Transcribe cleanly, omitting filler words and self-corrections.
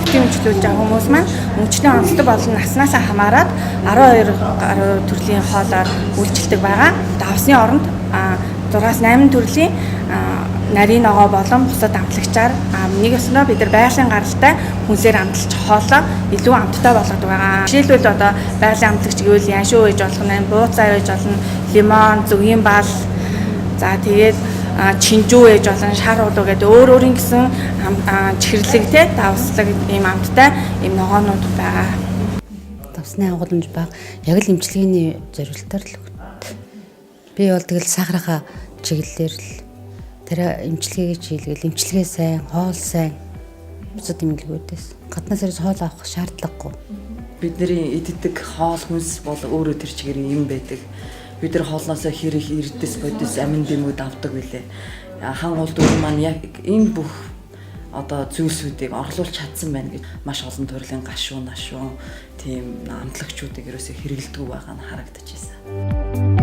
Хэмжлүүлж байгаа хүмүүс маань мөнгөчлийн онцлог болон наснаас хамаарат 12 гаруй төрлийн хоолоор үйлчилдэг байгаа. Давсны оронд 6-8 төрлийн нарийн ногоо болон бусад амтлагчаар нэг ёсноо бид нар байгалийн гаралтай хүнсээр амталж хоолоо илүү амттай болгодог байгаа. Жишээлбэл одоо байгалийн амтлагч гэвэл яншуу ээж болох нь, бууцаа ээж болно, лимон, зүгийн бал, за тэгээд чинжүү ээж болон шар улуу гэдэг өөр өөрийн гэсэн чихэрлэгтэй давслаг ийм амттай ийм ногоонууд байгаа. Давсны агуулмж баг яг л эмчилгээний зорилтоор л өгд. Би бол тэгэл сахархаа чиглэлээр л тэр эмчилгээгээ чиглэл эмчилгээ сайн, хоол сайн бусад эмнэлгүүдээс гаднаас ирж хоол авах шаардлагагүй. Бидний иддэг хоол хүнс бол өөрөө тэр чигээр юм байдаг. Бид нар хоолноосоо хэрэг эрдэс бодис амин дэмүүд авдаг билээ. Хан улд өөр маань яг энэ бүх одоо зүйлсүүдийг орлуулж чадсан байна гэж маш олон төрлийн гашуун, нашуун тийм амтлагчуудыг ерөөсөө хэрэгэлдэг байгаа нь харагдаж байна.